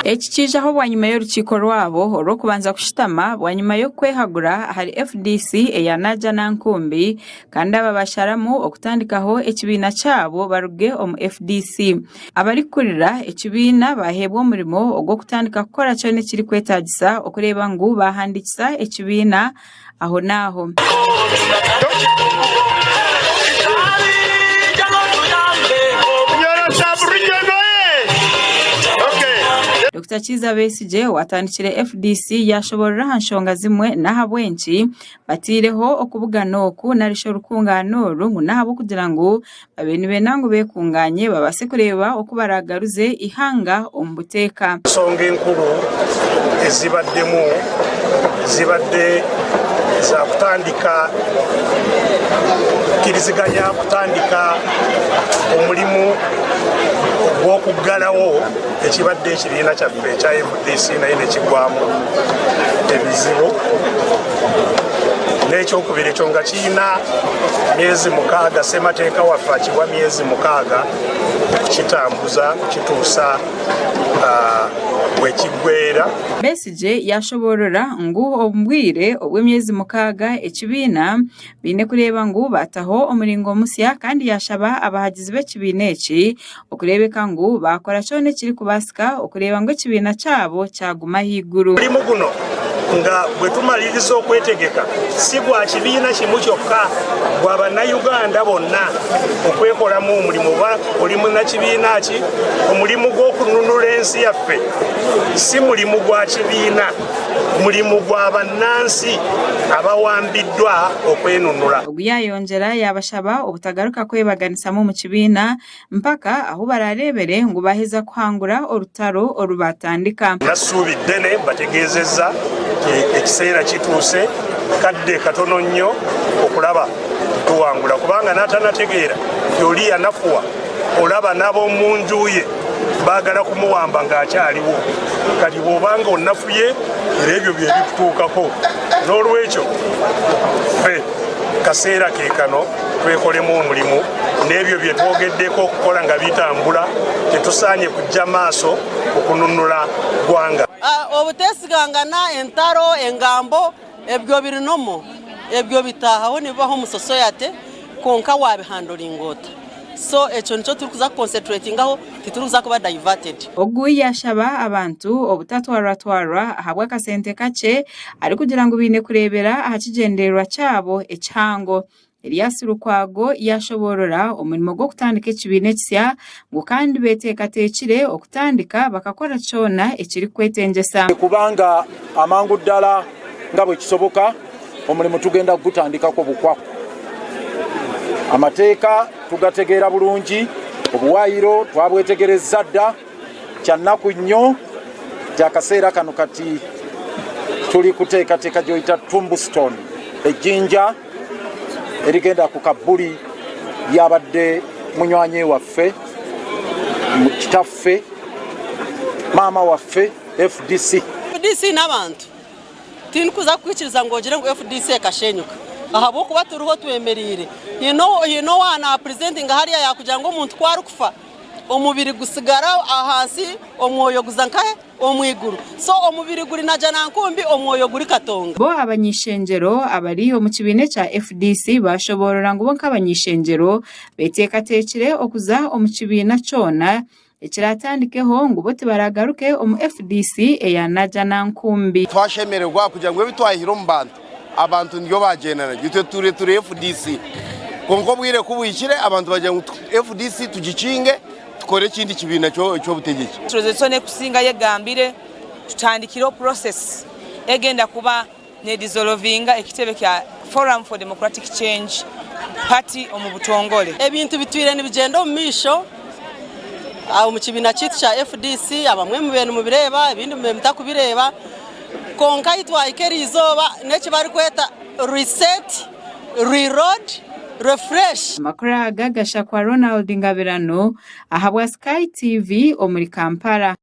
Ekikije aho bwanyuma y'urukiko rwabo olwo kubanza kushitama bwanyuma yo kwehagura hari FDC eyanaja nankumbi kandi aba basharamu okutandikaho ekibiina kyabo baruge omu FDC abari kurira ekibiina bahebwa omurimo ogwo kutandika kukora kyone kiri kwetagisa okureba ngu bahandikisa ekibiina aho naho. Dr. Kiza Besigye watandikire FDC yashoborera hanshonga zimwe nahabwenki batireho okubugana oku narisho rukungano rungu nahabo kugira ngo babeni nangu bekunganye babase kureba okubaragaruze ihanga ombuteka. Songa enkuru ezibaddemu zibadde za kutandika kiriziganya kutandika omulimu gw'okuggalawo ekibadde ekibiina kyaffe ekya FDC naye ne kigwamu ebizibu n'ekyokubiri ekyo nga kirina myezi 6 ssemateeka waffe akiwa myezi 6 kitambuza kituusa bwekiggweera. Besigye yashoborera ngu ombwire obw'emyezi 6 ekibiina bine kureba ngu bataho omuringo musya kandi yashaba abahagizi b'ekibiina eki okurebeka ngu bakora kyone kiri kubasika okureba ngu ekibiina kyabo kyaguma higuru. Mulimu guno nga bwe tumaliriza okwetegeka si gwa kibiina kimu kyokka gwa bannayuganda bonna okwekolamu omulimu oba oli munnakibiina ki omulimu gw'okununula ensi yaffe si mulimu gwa kibiina mulimu gwa bannansi abawambiddwa okwenunula. Oguyayonjera yabashaba obutagaruka kwebaganisamu mu kibiina mpaka aho bararebere ngu baheza kuhangura orutaro orubatandika. Nasuubi ddene bategeezezza ekiseera kituuse kadde katono nnyo okulaba tuwangula kubanga n'atanategeera yoli yanafuwa olaba n'ab'omu nju ye baagala kumuwamba ng'akyaliwo kati bw'obanga onnafuye era ebyo bye bikutuukako n'olwekyo ffe kaseera ke kano twekolemu omulimu n'ebyo bye twogeddeko okukola nga bitambula tetusaanye kujja maaso okununula ggwanga. Obutesigangana entaro engambo ebyo birinomo ebyo bitahaho nibaho mu society konka wabihandolingota so ekyo nico turukuza concentrating aho tituruza kuba diverted. Oguyi yashaba abantu obutatwarwa ahabwa kasente kace ari kugira ngo bine kurebera ahakigenderwa cyabo ekihango. Elias Lukwago yashoborora omurimo gwo kutandika ekibiina ekisya ngo kandi beteekateekire okutandika bakakora kyona ekiri kwetengesa kubanga amangu ddala nga bwe kisoboka omulimo tugenda gutandikako bukwaku. Amateeka tugategeera bulungi, obuwaayiro twabwetegerezza dda kyannaku nnyo gyakaseera kano kati tuli kuteekateeka gyoyita Tombstone ejjinja erigenda ku kabbuli lyabadde munywanyi waffe kitaffe maama waffe FDC n'abantu tinkuza kwikiriza ngo ogire ngo FDC ekashenyuka ahabo kuba turuho twemerire yino wana presenting hariya yakugira ngo umuntu kwari kufa omubiri gusigara ahasi omwoyo guzankahe omwiguru so omubiri guri naja nankumbi omwoyo guri katonga. Bo abanyishengero abariho mu kibiine kya FDC bashoborora ngo bonka abanyishengero beteekateekire okuza omu kibiina kyona ekiratandikeho ngo bote baragaruke omu FDC eyanaja nankumbi. Twashemererwa kugira ngo bitwahira mu bantu abantu ndio bagenana gitwe ture FDC konko bwire kubuyikire abantu bajya ngo FDC tugicinge tukore ikindi kibiina cyo butegeki. Turozetsone kusinga yegambire tutandikiro process egenda kuba ne dissolvinga ekitebe kya Forum for Democratic Change Party omu butongole. Ebintu bitwire nibigenda mu misho aho mu kibiina kitu kya FDC abamwe mu bintu mubireba ibindi mutakubireba konka itwaikeri izoba neki bari kweta reset reload refresh. Makuru agagasha kwa Ronald Ngabirano ahabwa Sky TV omuri Kampala.